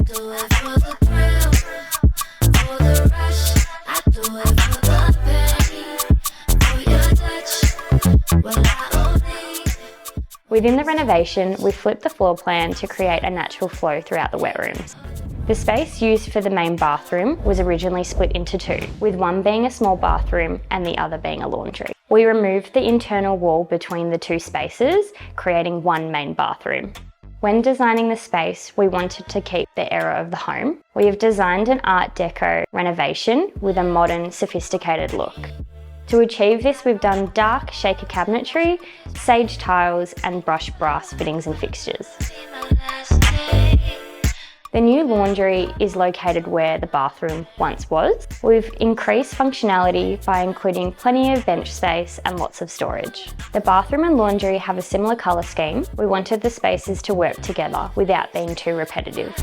do it for the thrill, for the rush. I do it for the pain, for your touch. Well, I only. Within the renovation, we flipped the floor plan to create a natural flow throughout the wet rooms. The space used for the main bathroom was originally split into two, with one being a small bathroom and the other being a laundry. We removed the internal wall between the two spaces, creating one main bathroom. When designing the space, we wanted to keep the era of the home. We have designed an Art Deco renovation with a modern, sophisticated look. To achieve this, we've done dark shaker cabinetry, sage tiles and brushed brass fittings and fixtures. The new laundry is located where the bathroom once was. We've increased functionality by including plenty of bench space and lots of storage. The bathroom and laundry have a similar colour scheme. We wanted the spaces to work together without being too repetitive.